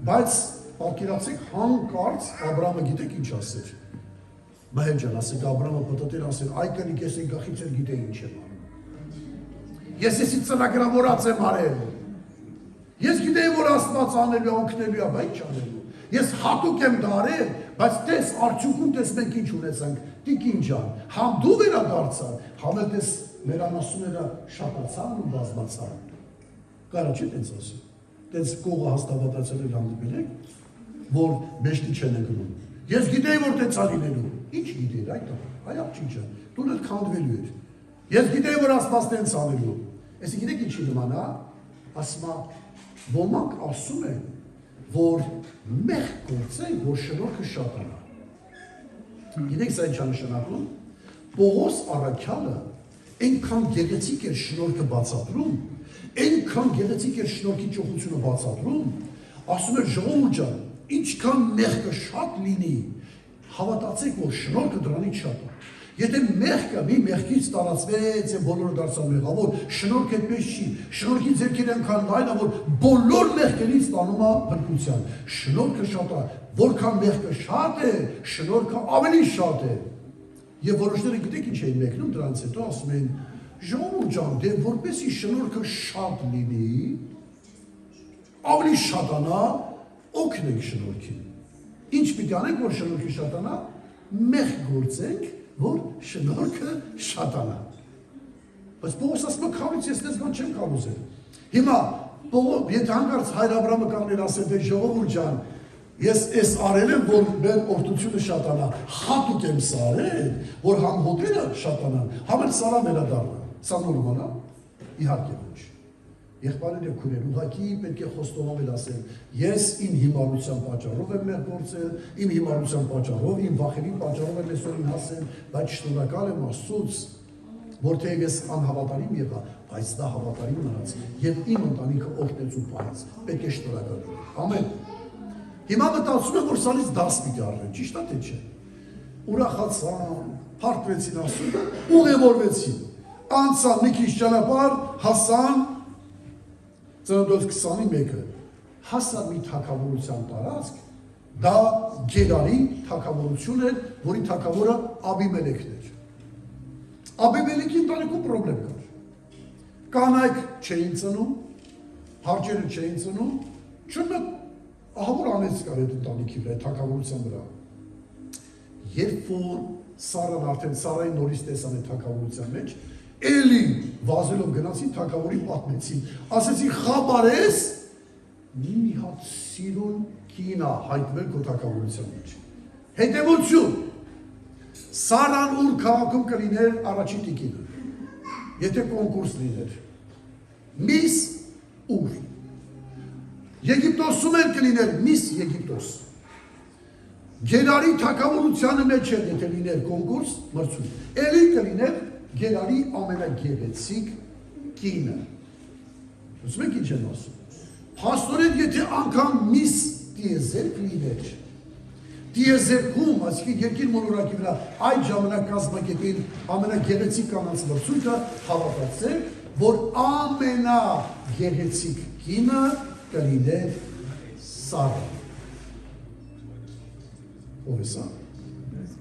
Բայց պատկերացեք հանկարծ Աբրահամը գիտեք ինչ ասեր։ Մահեր ջան, ասեք Աբրահամը պատտեր ասել, այ կնիկ ես այն գախից էլ գիտեի ինչ եմ անում։ Ես էսի ծրագրավորած եմ արել։ Ես գիտեի որ Աստված անելու է, օգնելու է, բայց ինչ անելու։ Ես հատուկ եմ դարել, բայց տես արդյունքում տես մենք ինչ ունեցանք, տիկին ջան, համ դու վերադարձա, համ էլ տես մեր անասունները շատացան ու բազմացան։ Կարա չէ տենց ասել, տենց կողը հաստավատացել էլ հանդիպել եք, որ մեջտի չեն ընկնում։ Ես գիտեի որ տենց ալինելու, ինչ գիտեիր այդ այ աղջիկը, տուն էլ քանդվելու էր։ Ես գիտեի որ Աստված տենց անելու։ Այսինքն գիտեք ինչի նման է, ասում է, ոմանք ասում են, որ մեղ գործեն, որ շնորհքը շատանա։ Գիտեք սա ինչ նշանակում։ Պողոս առաքյալը այնքան գեղեցիկ էր շնորհքը բացատրում, այնքան գեղեցիկ էր շնորհքի ճոխությունը բացատրում, ասում էր ժողովուրդ ջան, ինչքան մեղքը շատ լինի, հավատացեք որ շնորհքը դրանից շատ է։ Եթե մեղքը մի մեղքից տարածվեց եւ բոլորը դարձան մեղավոր, շնորհք այդպես չի։ Շնորհքի ձեռքերը այնքան լայն է, որ բոլոր մեղքերից տանում է փրկության։ Շնորհքը շատ է, որքան մեղքը շատ է, շնորհքը ավելի շատ է։ Եվ որոշները գիտեք ինչ էին մեկնում դրանից հետո ասում են. ժողովուրդ ջան, դե որպեսզի շնորհքը շատ լինի, ավելի շատանա, օգնենք շնորհքին։ Ինչ պիտի անենք, որ շնորհքը շատանա, մեղք գործենք, որ շնորհքը շատանա։ Բայց Պողոս ասում է քավից ես դες բան չեմ կամուզել։ Հիմա եթե հանկարծ հայր Աբրամը կանգներ ասել դե ժողովուրդ ջան, ես այս արել եմ, որ մեր օրդությունը շատանա, հատուկ եմ սա արել, որ համ հոտերը շատանան, համ էլ Սարան վերադառնա։ Սա նորմալ է։ Իհարկե ոչ։ Եղբայրներ եւ քույրեր, ուղղակի պետք է խոստովանել ասել, ես իմ հիմարության պատճառով եմ մեղ գործել, իմ հիմարության պատճառով, իմ վախերի պատճառով եմ այսօրին հասել, բայց շնորհակալ եմ Աստծուց, որ թեև ես անհավատարիմ եղա, բայց դա հավատարիմ մնաց եւ իմ ընտանիքը օրհնեց ու պահեց։ Պետք է շնորհակալ լինել։ Ամեն։ Հիմա մտածում եմ, որ սալից դաս պիտի առնեն, ճիշտ է թե չէ։ Ուրախացան, փառթվեցին Աստծուն, ուղևորվեցին։ Անցան մի քիչ ճանապարհ, հասան ծննդոց 21-ը, հասան մի թագավորության տարածք, դա Գերարի թագավորություն էր, որի թագավորը Աբիմելեքն էր։ Աբիմելեքի ընտանիքում պրոբլեմ կար։ Կանայք չէին ծնում, հարճերը չէին ծնում, չունը ահավոր անեց կար այդ ընտանիքի վրա, թագավորության վրա։ Երբ որ Սարան արդեն Սարայի նորից տեսան այդ թագավորության մեջ, էլի վազելով գնացին թագավորին պատմեցին, ասեցին խաբարես մի հատ սիրուն կինա հայտնվել քո թագավորության մեջ։ Հետևություն, Սարան ուր քաղաքում կլիներ առաջին տիկինը, եթե կոնկուրս լիներ, Միս ուր, Եգիպտոսում էլ կլիներ Միս Եգիպտոս, Գերարի թագավորությանը մեջ էր, եթե լիներ կոնկուրս, մրցույթ, էլի կլիներ Գերարի ամենագեղեցիկ կինը։ Ուսում եք ինչ եմ ասում։ Փաստորեն, եթե անգամ Միս տիեզերք լիներ, տիեզերքում, այսինքն երկիր մոլորակի վրա, այդ ժամանակ կազմակերպին ամենագեղեցիկ կանանց մրցույթը, հավատացեք, որ ամենագեղեցիկ կինը կլիներ Սարան։ Ո՞վ է սա։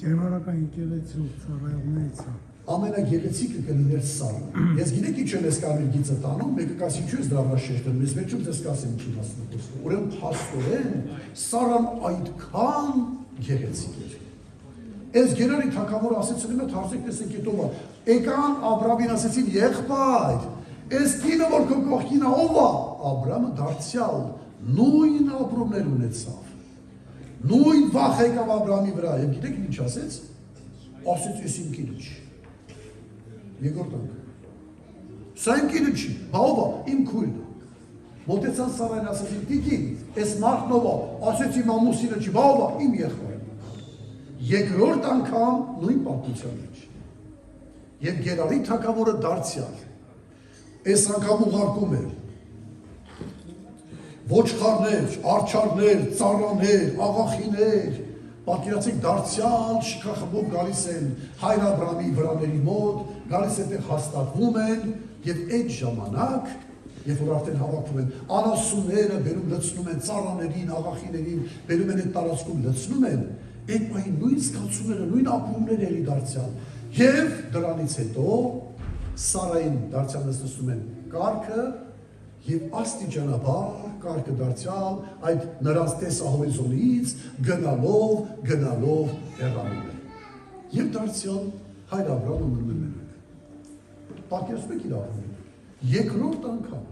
Գերմանական եկեղեցու ծառայողներից է։ Ամենագեղեցիկը կլիներ Սարան։ Ես գիտեք ինչ եմ ես կարմիր գիծը տանում, մեկը կասի ինչու ես դրա վրա շեշտում, ես վերջում ձեզ կասեմ ինչի մասն է։ Ուրեմն փաստորեն Սարան այդքան գեղեցիկ էր։ Այս Գերարի թագավորը ասեց ուրեմն հարցեք տեսեք հետո բա։ Եկան Աբրամին ասեցին եղբայր, այս կինը որ քո կողքին է ով է։ Աբրամը դարձյալ նույն ապրումներ ունեցավ։ Նույն վախ եկավ Աբրամի վրա, եւ գիտեք ինչ ասեց։ Ասեց ես իմ կինը չի։ Երկրորդ անգամ։ Սա իմ կինը չի, բա ով է, իմ քույրն է։ Մոտեցան Սարային ասեցին, տիկին, այս մարդն ով է, ասեց իմ ամուսինը չի, բա ով է, իմ եղբայրն է։ Երկրորդ անգամ նույն պատմության մեջ։ Եվ Գերարի թագավորը դարձյալ այս անգամ ուղարկում էր ոչխարներ, արջարներ, ծառաներ, աղախիներ, պատկերացեք դարձյալ շքախմբով գալիս են հայր Աբրամի վրաների մոտ, գալիս այդտեղ հաստատվում են եւ այդ ժամանակ, երբ որ արդեն հավաքվում են, անասունները բերում լցնում են ծառաներին, աղախիներին, բերում են այդ տարածքում լցնում են, այդ պահին նույն զգացումները, նույն ապրումները էլի դարձյալ եւ դրանից հետո Սարային դարձյալ նստում են կառքը եւ աստիճանաբար կարգը դարձյալ այդ նրանց տեսահորիզոնից գնալով հեռանում է։ Եվ դարձյալ հայր Աբրամը մնում է մենակ։ Պատկերացնում եք իր ապրումը։ Երկրորդ անգամ։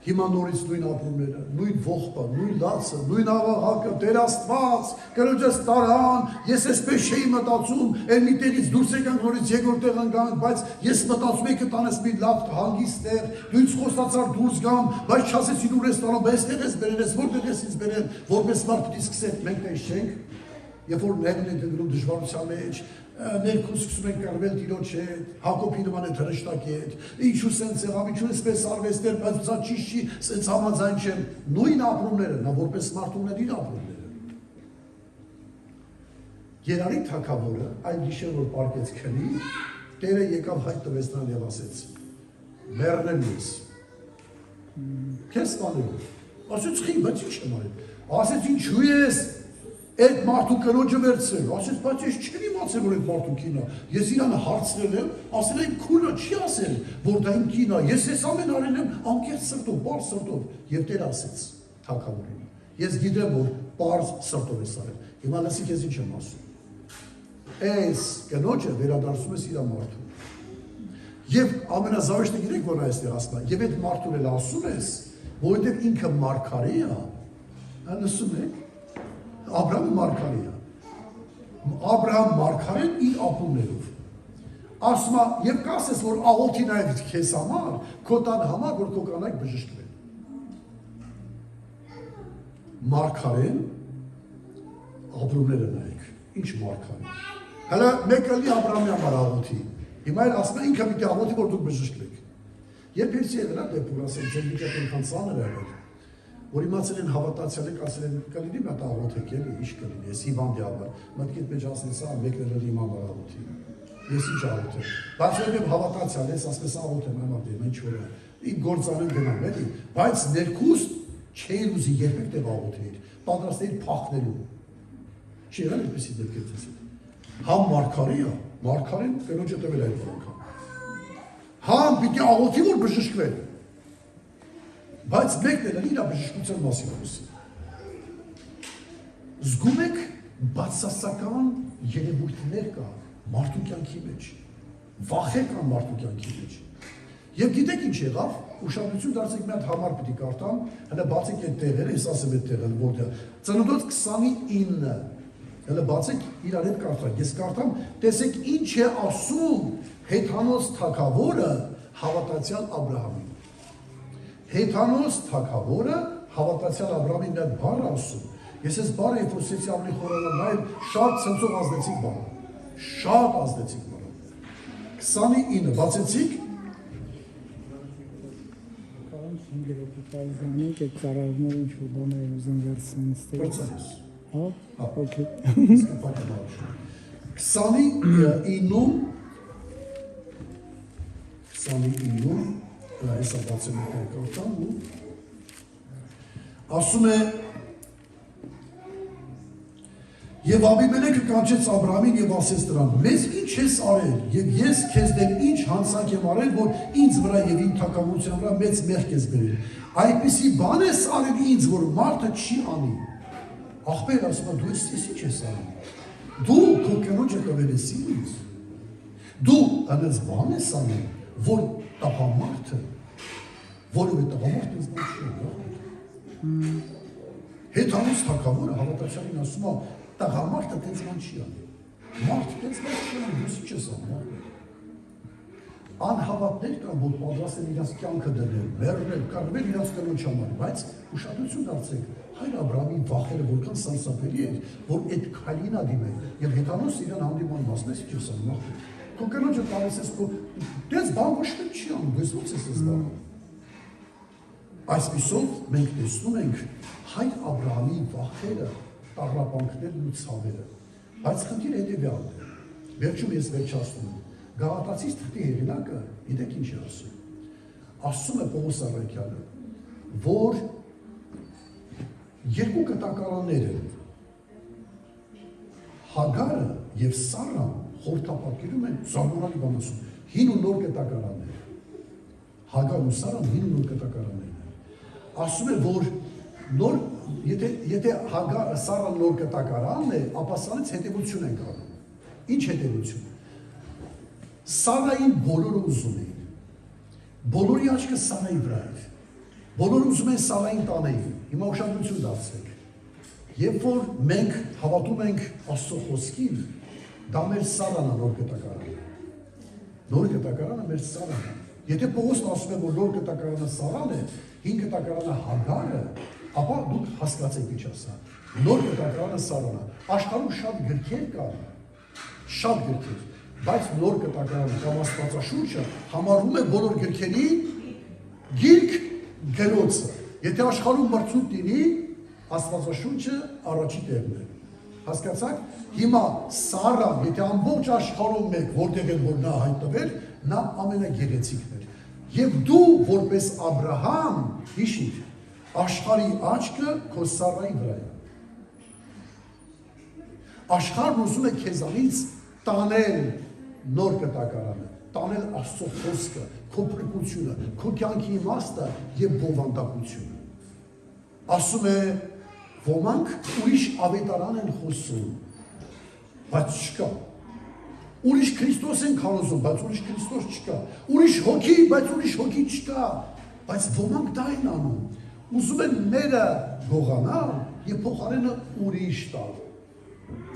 Հիմա նորից նույն ապրումները, նույն ողբը, նույն լացը, նույն աղաղակը, Տեր Աստված, կրոջս տարան, ես այսպես չէի մտածում, այլ մի տեղից դուրս եկանք նորից երկրորդ տեղ ընկանք, բայց ես մտածում եի կտանես մի լավ հանգիստ տեղ, դու ինձ խոստացար դուրս գամ, բայց չասեցին ուր ես տանում, բայց այստեղ ես բերել, ես որտեղ ես ինձ բերել, որպես մարդ պիտի սկսենք, մենք տես չենք, երբ որ ներն ենք ընկնում դժվարության մեջ, ներքուն սկսում ենք կարվել Տիրոջ հետ, Հակոբի նման այդ հրեշտակի հետ, ինչու սենց եղավ, ինչու էսպես արվեստեր, բայց սա ճիշտ չի, սենց համաձայն չեմ, նույն ապրումները, նա որպես մարդ ուներ իր ապրումները։ Գերարի թագավորը այն գիշեր որ պարկեց քնի, Տերը եկավ հայտ տվեց նրան եւ ասեց. «Մեռնել ես»։ Քեզ սպանել։ Ասեց խի, բայց ինչ եմ արել։ Ասեց ինչու ես այդ մարդու կնոջը վերցրել։ Ասեց բայց ես չեմ իմացել որ այդ մարդու կինն է։ Ես իրան հարցրել եմ, ասել են քունը չի ասել որ դա իմ կինն է։ Ես այս ամեն արել եմ անկեղծ սրտով, բարձ սրտով եւ Տերը ասեց թագավորին։ Ես գիտեմ որ բարձ սրտով ես արել։ Հիմա լսի քեզ ինչ եմ ասում։ Այս կնոջը վերադարձում ես իր մարդու։ Եվ ամենազավեշտը գիտեք որ այստեղ ասում է, եւ այդ մարդուն էլ ասում ես, որովհետեւ ինքը մարգարե է, լսում եք, Աբրահամը մարգարե է։ Աբրահամ մարգարեն իր ապուներով։ Ասում է, եւ կասես որ աղոթի նայեք քեզ համար, քո տան համար, որ քո կանայք բժշկվեն։ Մարգարեն ապրումները նայեք, ինչ մարգարե։ Հələ մեկը լի Աբրահամի համար աղոթի։ Հիմա էլ ասում է ինքը պիտի աղոթի որ դուք բժշկվեք։ Երբ էսի եղել է դեպքում ասել ձեր վիճակը այնքան ծանր է եղել, որ իմացել են հավատացյալը ասել են կլինի մատ աղոթեք էլի, ինչ կլինի, ես հիվանդի համար, մտքիդ մեջ ասել սա մեկն էլ իմ համար աղոթի։ Ես ինչ աղոթեմ։ Բայց երբ հավատացյալ ես ասես աղոթեմ համար դեմ ինչ որ է։ Իմ գործանեն գնամ էլի, բայց ներքուստ չէր ուզի երբեք դեպ աղոթեիր, պատրաստ էիր փախնելու։ Չի եղել այդպեսի դեպքեր։ Համ մարգարե է, մարգարեն կնոջը տվել է այդ անգամ։ Համ պիտի աղոթի որ բժշկվեն։ Բայց մեկն էլ իր բժշկության մասին խոսի։ Զգում եք բացասական երևույթներ կա մարդու կյանքի մեջ։ Վախեր կան մարդու կյանքի մեջ։ Եվ գիտեք ինչ եղավ, ուշադրություն դարձեք մի հատ համար պիտի կարդամ, հələ բացեք այդ տեղերը, ես ասեմ այդ տեղերը որտեղ։ Ծննդոց 29 հələ բացեք իրար հետ կարդակ, ես կարդամ, տեսեք ինչ է ասում Հեթանոս թագավորը հավատացյալ Աբրահամին։ Հեթանոս թագավորը հավատացյալ Աբրահամին այդ բառը ասում։ Ես այս բառը երբ որ սեցի ավելի խորհրդան նայել, շատ ցնցող ազդեցիկ բառ։ Շատ ազդեցիկ բառ։ 29 բացեցիք։ Ինգերոպիտալզանի այդ ծառայողները ինչ որ բաներ ուզում վերցնեն ստեղից։ Հա, օքեյ։ 29 հեսա բացել եք կարդամ ու ասում է Եվ Աբիմելեքը կանչեց Աբրահամին եւ ասեց նրան. Մեզ ինչ ես արել, եւ ես քեզ դեմ ինչ հանցանք եմ արել, որ ինձ վրա եւ իմ թագավորության վրա մեծ մեղք ես բերել։ Այդպիսի բան ես արել ինձ, որ մարդը չի անի։ Ախպեր ասում է, դու ես ինչ ես արել։ Դու քո կնոջը տվել ես ինձ։ Դու այնպես բան ես արել, որ տղամարդը, որովհետեւ տղամարդը ինձ ոչ չի։ Հեթանոս թագավորը հավատացյալին ասում է տղամարդը տենց ման չի անի։ Մարդը տենց ման չի անի, դու ինչ ես անում։ Անհավատներ կան, որ պատրաստ են իրաց կյանքը դնել, մեռնել, կռվել իրաց կնոջ համար, բայց ուշադրություն դարձեք, հայր Աբրահամի վախերը որքան սարսափելի էր, որ այդ քայլին ա դիմել, եւ Հեթանոս իրան հանդիման մասնես ինչ ես անում։ Քո կնոջը տալիս ես քո տենց բան ոչ թե չի անում, դες ո՞նց ես բան։ Այսպիսով մենք տեսնում ենք հայր Աբրահամի վախերը, տառապանքներն ու ցավերը։ Բայց խնդիրը հետևյալն է։ Վերջում ես վերջացնում եմ։ Գաղատացիս թղթի հեղինակը, գիտեք ինչ է ասում։ Ասում է Պողոս Առաքյալը, որ երկու կտակարաններ են։ Հագարը եւ Սառան խորհրդապատկերում են զարմանալի բան ասում։ Հին ու նոր կտակարաններ։ Հագարն ու Սառան հին ու նոր կտակարաններ։ Ասում է, որ նոր, եթե Սառան նոր կտակարանն է, ապա սրանից հետևություն են կանում։ Ինչ հետևություն։ Սառային բոլորը ուզում էին։ Բոլորի աչքը Սառայի վրա էր։ Բոլորը ուզում են Սառային տանեին։ Հիմա ուշադրություն դարձրեք։ Երբ որ մենք հավատում ենք Աստծո խոսքին, դա մեր Սառան է նոր կտակարանը։ Նոր կտակարանը մեր Սառան է։ Եթե Պողոսն ասում է, որ նոր կտակարանը Սառան է, հին կտակարանը Հագարը, ապա դուք հասկացեք ինչ ասա։ Նոր կտակարանը Սառան է։ Աշխարհում շատ գրքեր կան, շատ գրքեր, բայց նոր կտակարանը կամ Աստվածաշունչը համարվում է բոլոր գրքերի գիրք գրոցը։ Եթե աշխարհում մրցույթ լինի, Աստվածաշունչը առաջի տեղն է։ Հասկացաք, հիմա Սարան, եթե ամբողջ աշխարհում մեկ որտեղ են որ նա հայտնվել, նա ամենագեղեցիկն էր։ Եվ դու որպես Աբրահամ, հիշիր, աշխարհի աչքը քո Սարայի վրա է։ Աշխարհն ուզում է քեզանից տանել նոր կտակարանը, տանել Աստծո խոսքը, քո փրկությունը, քո կյանքի իմաստը եւ բովանդակությունը։ Ասում է, ոմանք ուրիշ ավետարան են խոսում, բայց չկա։ Ուրիշ Քրիստոս են քարոզում, բայց ուրիշ Քրիստոս չկա։ Ուրիշ հոգի, բայց ուրիշ հոգի չկա։ Բայց ոմանք դա են անում։ Ուզում են մերը գողանալ եւ փոխարենը ուրիշ տալ։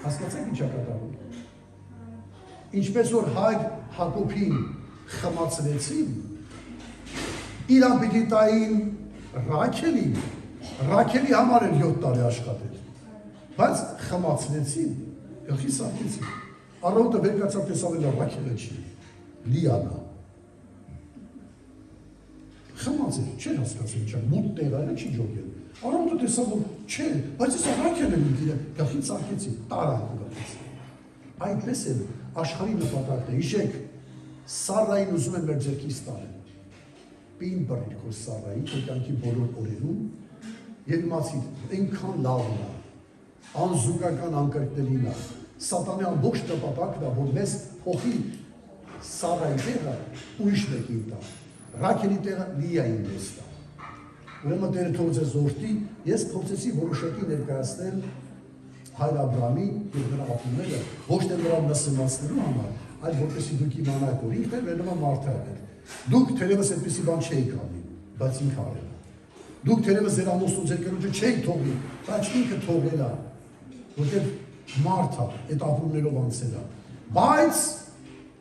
Հասկացեք ինչ է կատարվում։ Ինչպես որ հայր Հակոբին խմացրեցին, իրան պիտի տային Ռաքելին, Ռաքելի համար էր 7 տարի աշխատել, բայց խմացրեցին, գլխի սարքեցին, առավոտը վեր կացավ տեսավ էլ Ռաքելը չի, Լիանա, խմած էր, չէր հասկացել չա, մութ տեղայը չի ջոգել, առավոտը տեսավ որ չէ, բայց ես Ռաքելը մի գլխի սարքեցին, տարան գլխից, այդպես էլ աշխարհի նպատակն է, հիշեք, Սարային ուզում են մեր ձեռքից տանել, պին բռիր քո Սարայի, քո կյանքի բոլոր օրերում, եւ իմացիր, այնքան լավն է, անզուգական անկրկնելին է, սատանայի ամբողջ նպատակն է, որ մեզ փոխի Սարայի տեղը ուրիշ մեկին տա, Ռաքելի տեղը Լիային մեզ տա։ Ուրեմն Տերը թող ձեզ օրհնի, ես փորձեցի որոշակի ներկայացնել հայր Աբրահամի եւ նրա ապուները ոչ թե նրան նսեմացնելու համար, այլ որպեսզի դուք իմանաք, որ ինքն էլ նման մարդ է։ Դուք թերևս այդպիսի բան չէիք անի, բայց ինքը արել է։ Դուք թերևս ձեր ամուսնու ձեր կնոջը չէիք թողնի, բայց ինքը թողել է, որտեղ մարդ է, այդ ապրումներով անցել է։ Բայց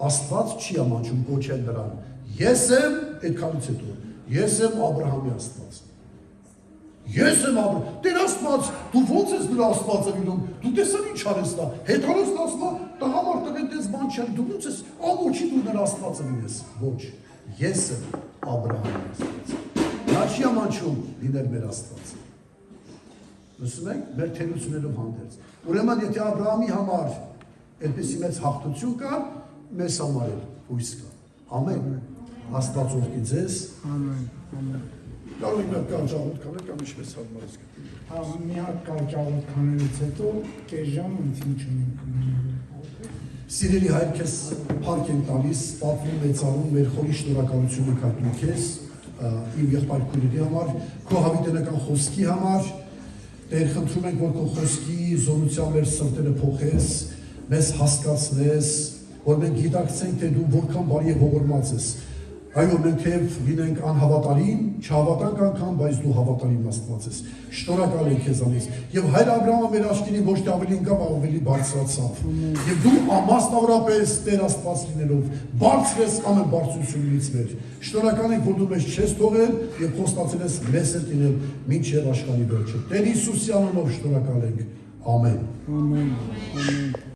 Աստված չի ամանչում կոչել նրան։ Ես եմ այդքանից հետո, ես եմ Աբրահամի Աստված։ Ես եմ Աբրահամ, Տեր Աստված, դու ո՞նց ես նրա Աստվածը լինում, դու տեսան ինչ արես նա, հետանոց ասում տղամարդը այդպես բան չի, դու ո՞նց ես, ամոչի դու նրա Աստվածը լինես, ոչ, ես եմ Աբրահամի Աստվածը, նա չի ամանչում լինել մեր Աստվածը, լսում եք, մեր թերություններով հանդերձ, ուրեմն եթե Աբրահամի համար այդպեսի մեծ հաղթություն կար, մեզ համար էլ հույս կա, ամեն, Աստված օրհնի ձեզ, ամեն, կարող եք մեր կարճաղոտ կանել կամ ինչպես հարմարես գտնել։ Մի հատ կարճաղոտ կանելուց հետո կես ժամ ինչ ունենք։ Սիրելի հայր, քեզ փառք եմ տալիս, պատվում մեծանում մեր խորի շնորհակալությունը կատարում քեզ, իմ եղբայր քույրերի համար, քո հավիտենական խոսքի համար, Տեր խնդրում ենք, որ քո խոսքի զորությամբ մեր սրտերը փոխես, մեզ հասկացնես, որ մենք գիտակցենք, թե դու որքան բարի եւ ողորմած ես։ Այո, մենք թեև լինենք անհավատարիմ, չհավատանք անգամ, բայց դու հավատարիմ Աստված ես։ Շնորհակալ ենք քեզանից։ Եվ հայր Աբրահամը մեր աշխինին ոչ թե ավելի ընկավ, ավելի բարձրացավ։ Եվ դու ամասնավորապես Տեր Աստված լինելով բարձր ես ամեն բարձրությունից մեր։ Շնորհակալ ենք, որ դու մեզ չես թողել եւ խոստացել ես մեզ հետ լինել մինչեւ աշխարհի վերջը։ Տեր Հիսուսի անունով շնորհակալ ենք։ Ամեն։ Ամեն։